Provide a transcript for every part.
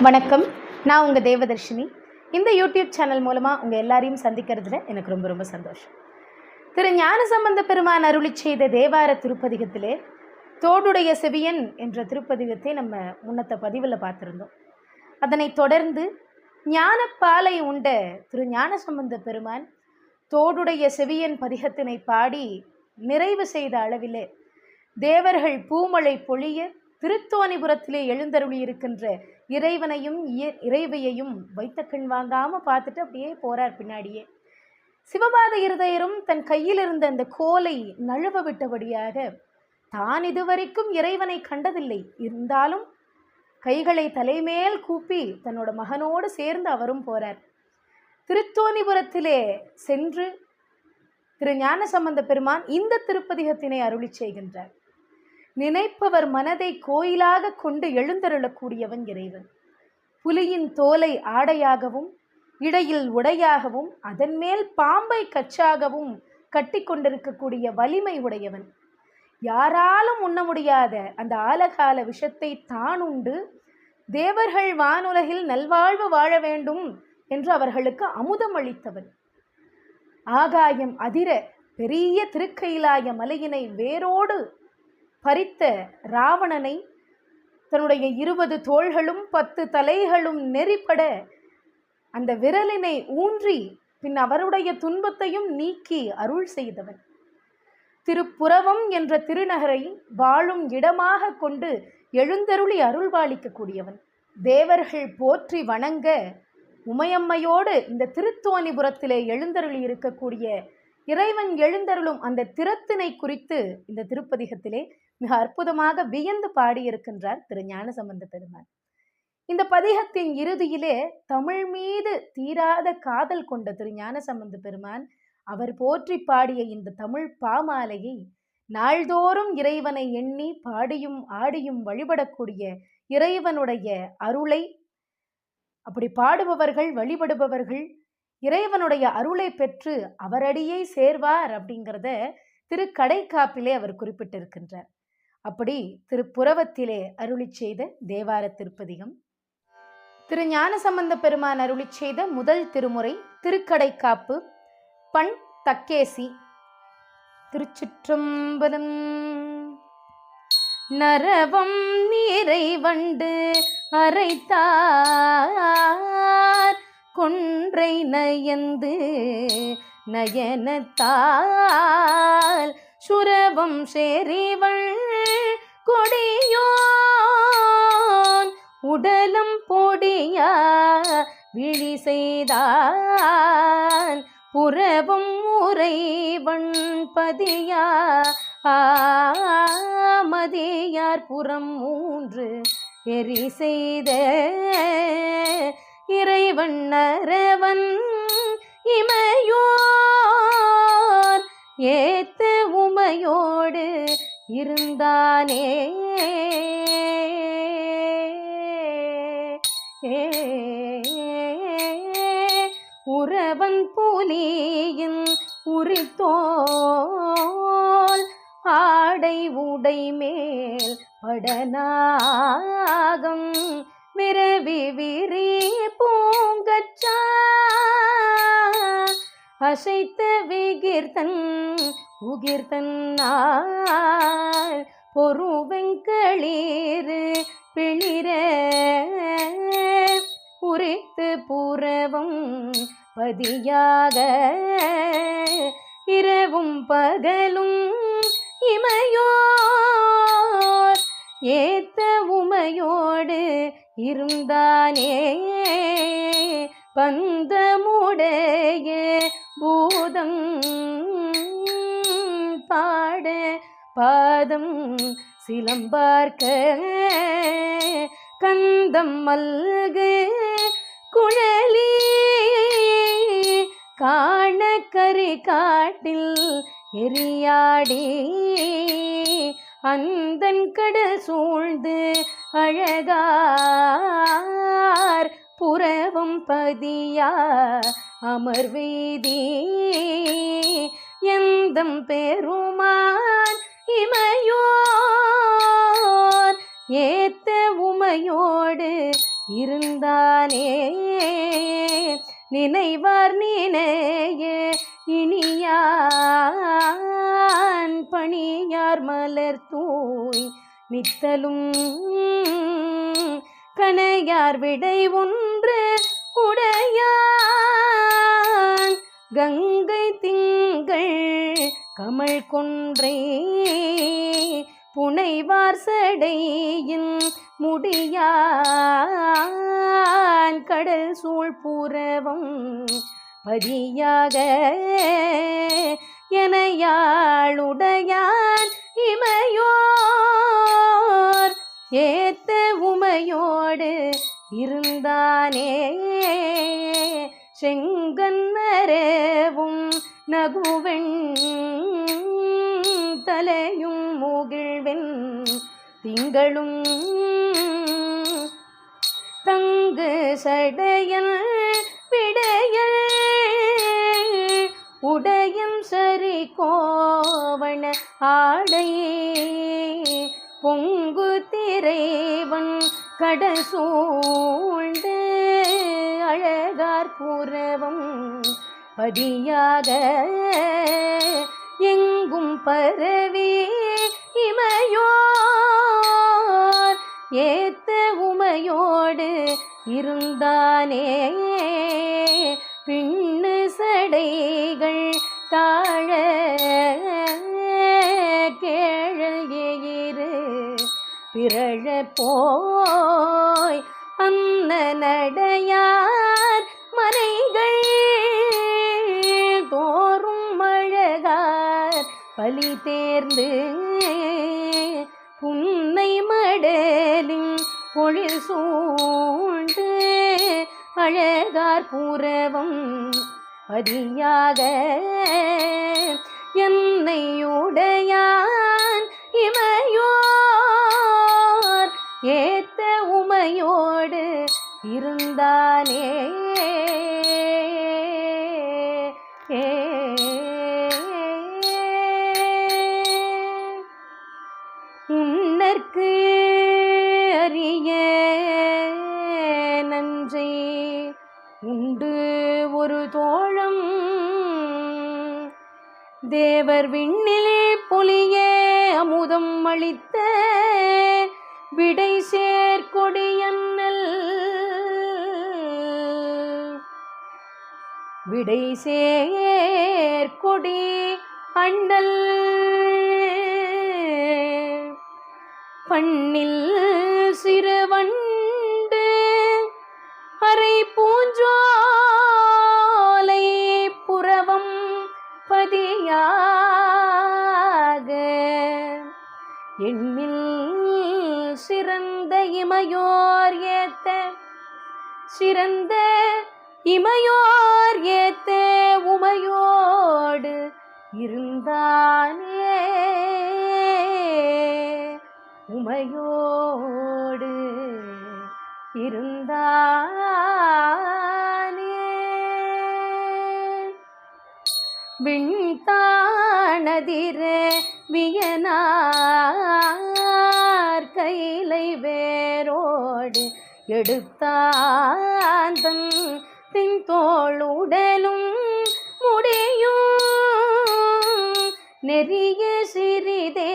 வணக்கம். நான் உங்கள் தேவதர்ஷினி. இந்த யூடியூப் சேனல் மூலமாக உங்கள் எல்லாரையும் சந்திக்கிறதுல எனக்கு ரொம்ப ரொம்ப சந்தோஷம். திரு ஞானசம்பந்த பெருமான் அருளி செய்த தேவார திருப்பதிகத்திலே தோடுடைய செவியன் என்ற திருப்பதிகத்தை நம்ம முன்னத்த பதிவில் பார்த்துருந்தோம். அதனை தொடர்ந்து ஞானப்பாலை உண்ட திரு ஞானசம்பந்த பெருமான் தோடுடைய செவியன் பதிகத்தினை பாடி நிறைவு செய்த அளவிலே தேவர்கள் பூமழை பொழிய திருத்தோணிபுரத்திலே எழுந்தருளி இருக்கின்ற இறைவனையும் இறைவையையும் வைத்த கண் வாங்காம பார்த்துட்டு அப்படியே போறார். பின்னாடியே சிவபாத இருதயரும் தன் கையில் இருந்த அந்த கோலை நழுவ விட்டபடியாக தான் இதுவரைக்கும் இறைவனை கண்டதில்லை, இருந்தாலும் கைகளை தலைமேல் கூப்பி தன்னோட மகனோடு சேர்ந்து அவரும் போறார். திருத்தோணிபுரத்திலே சென்று திரு ஞானசம்பந்த பெருமான் இந்த திருப்பதிகத்தினை அருளி செய்கின்றார். நினைப்பவர் மனதை கோயிலாக கொண்டு எழுந்தருளக்கூடியவன் இறைவன். புலியின் தோலை ஆடையாகவும் இடையில் உடையாகவும் அதன் மேல் பாம்பை கச்சாகவும் கட்டி கொண்டிருக்கக்கூடிய வலிமை உடையவன். யாராலும் உண்ண முடியாத அந்த ஆலகால விஷத்தை தான் உண்டு தேவர்கள் வானுலகில் நல்வாழ்வு வாழ வேண்டும் என்று அவர்களுக்கு அமுதம் அளித்தவன். ஆகாயம் அதிர பெரிய திருக்கைலாய மலையினை வேரோடு பறித்த ராவணனை தன்னுடைய 20 தோள்களும் 10 தலைகளும் நெறிப்பட அந்த விரலினை ஊன்றி பின் அவருடைய துன்பத்தையும் நீக்கி அருள் செய்தவன். திருப்புரவம் என்ற திருநகரை வாழும் இடமாக கொண்டு எழுந்தருளி அருள்பாலிக்கக்கூடியவன். தேவர்கள் போற்றி வணங்க உமையம்மையோடு இந்த திருத்தோணிபுரத்திலே எழுந்தருளி இருக்கக்கூடிய இறைவன் எழுந்தருளும் அந்த திறத்தினை குறித்து இந்த திருப்பதிகத்திலே மிக அற்புதமாக வியந்து பாடியிருக்கின்றார் திரு ஞானசம்பந்த பெருமான். இந்த பதிகத்தின் இறுதியிலே தமிழ் மீது தீராத காதல் கொண்ட திரு ஞானசம்பந்த பெருமான் அவர் போற்றி பாடிய இந்த தமிழ் பாமாலையை நாள்தோறும் இறைவனை எண்ணி பாடியும் ஆடியும் வழிபடக்கூடிய இறைவனுடைய அருளை, அப்படி பாடுபவர்கள் வழிபடுபவர்கள் இறைவனுடைய அருளை பெற்று அவரடியை சேர்வார் அப்படிங்கிறத திருக்கடைக்காப்பிலே அவர் குறிப்பிட்டிருக்கின்றார். அப்படி திருப்புரவத்திலே அருளி செய்த தேவார திருப்பதிகம் திரு ஞானசம்பந்த பெருமான் அருளி செய்த முதல் திருமுறை திருக்கடைக்காப்பு. பண் தக்கேசி. திருச்சிற்றம்பலம். நரவம் நீரை வண்டு அரைத்தார் கொன்றை நயந்து நயனத்தால் சுரவம் சேரிவள் கொடியோன் உடலம் பொடியா விழி செய்தான் புறவும் உறைவன் பதியா மதியார் புறம் 3 எரி செய்த இறைவன் நரவன் இமையோர் ஏத்த உமையோடு இருந்தானே. உறவன் புலியின் உரித்தோல் ஆடை உடை மேல் படநாகம் விரவி விரி பூங்கச்சா அசைத்த விகிர்த்தன் உகிர்த்தன் பொருவெங்களிர் பிளிர உரித்து புறவும் பதியாக இரவும் பகலும் இமையோர் ஏத்த உமையோடு இருந்தானே. பந்தமுடைய பூதம் பாட பாதம் சிலம்பார்க்க கந்தம் மல்கு குழலி காண கரி காட்டில் எரியாடி அந்தன் கடல் சூழ்ந்து அழகார் புறவும் பதியா அமர்வீதி எந்தம் பெருமான் இமையோர் ஏத்த உமையோடு இருந்தானே நினைவார் நினைய இனியான் பணியார் மலர் தூய் நித்தலும் கனையார் விடை ஒன்று உடையான் கங்கை திங்கள் கமல் கொன்றை புனைவார் சடையின் முடியான் கடல் சூழ் புறவம் பதியாக எனையாளுடையான் இமையோர் ஏத்த உமையோடு இருந்தானே செங்கன்னரவும் நகுவெண் தலையும் முகிழ்வெண் திங்களும் தங்கு சடையல் விடையல் உடையும் சரி கோவண ஆடையே பொங்கு திரைவன் கடல் சூழ்ந்து அழகார் புறவம் பதியாக எங்கும் பரவி இமையோர் ஏத்த உமையோடு இருந்தானே பின்னு சடைகள் தாழ கேழல் எயிறு பிறழ போய் அன்ன நடையார் மனைகள் தோறும் அழகார் பலி தேர்ந்து புன்னை மடலின் பொழில் சூழ்ந்து அழகார் புறவம் பதியாக என்னையுடையான் இமையோர் ஏத்த உமையோடு இருந்தானே உன்னற்கு அறிய நஞ்சை உண்டு ஒரு தோழம் தேவர் விண்ணில் பொலியே அமுதம் அளித்த விடை சேர்கொடியன்னல் விடை சேர்கொடி அண்ணல் பண்ணில் சிறுவண்டு அரை பூஞ்சோலை புறவம் பதியாக எண்ணில் சிறந்த இமையோர் ஏத்த சிறந்த இமையோர் ஏத்த உமையோடு இருந்தானே உமையோடு இருந்தானே விண்தானதிர வியனார் கைலை வேரோடு எடுத்தான் தன் பின்தோளுடலும் முடியும் நெறிய சிறிதே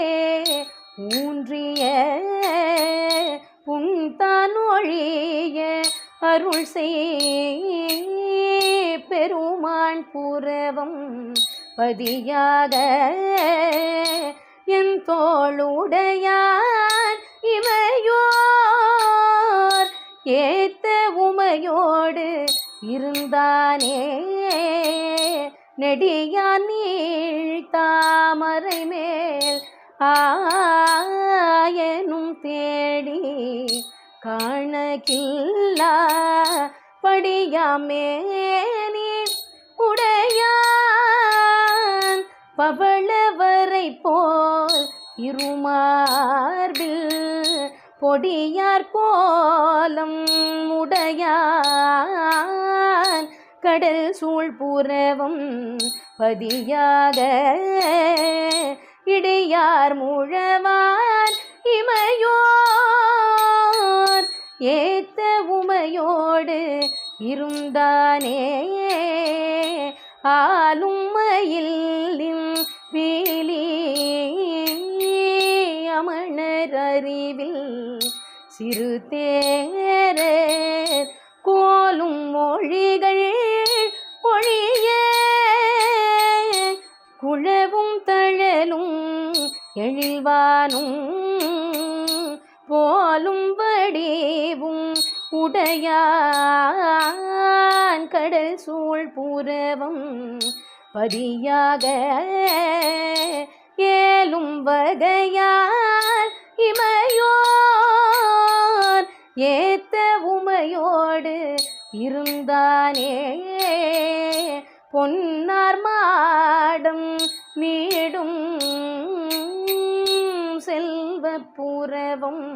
ஊன்றிய புன்தான் ஒழிய அருள் செய் பெருமான் புறவம் பதியாக என் தோளுடையான் இமையோர் ஏத்த உமையோடு இருந்தானே நெடியான் நீள் தாமரை மேல் ஆயனும் தேடி காணகில்லா படியாமேனி உடையான் பவளவரை போல் இருமார்பில் பொடியார் கோலம் உடையான் கடல் சூழ் புறவம் பதியாக இடையார் முழவான் இமையோர் ஏத்த உமையோடு இருந்தானே ஆலும் மயிலின் பீலி அமணர் அறிவில் சிறு தேரர் கோலும் மொழிகள் ஒழிய குழவும் தழலும் எழில்வானும் போலும் வடிவும் உடையான் கடல் சூழ் புரவம் பதியாக ஏலும் வகையால் இமையோர் ஏத்த உமையோடு இருந்தானே பொன்னார் மாடம் நீடும் செல்வ புரவம்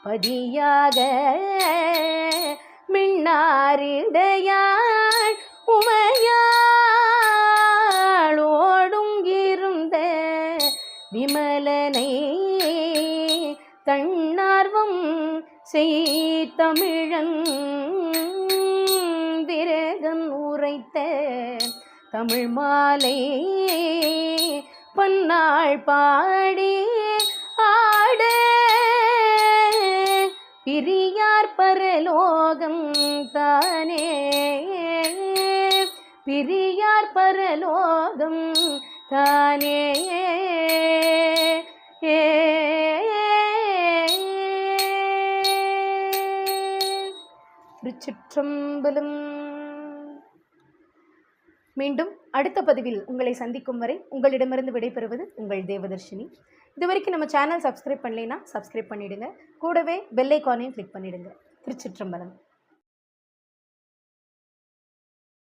பதியாக மின்னாரிடையாள் உமையாளோடும் இருந்த விமலனை தன்னார்வம் செய்தமிழன் விரகன் உரைத்த தமிழ் மாலை பன்னாள் பாடி ஆட பிரியார் பரலோகம் தானே பிரியார் பரலோகம் தானே திருச்சிற்றம்பலம். மீண்டும் அடுத்த பதிவில் உங்களை சந்திக்கும் வரை உங்களிடமிருந்து விடைபெறுவது உங்கள் தேவதர்ஷினி. இதுவரைக்கும் நம்ம சேனல் சப்ஸ்கிரைப் பண்ணலைன்னா சப்ஸ்கிரைப் பண்ணிவிடுங்க. கூடவே பெல் ஐக்கானையும் கிளிக் பண்ணிவிடுங்க. திருச்சிற்றம்பலம்.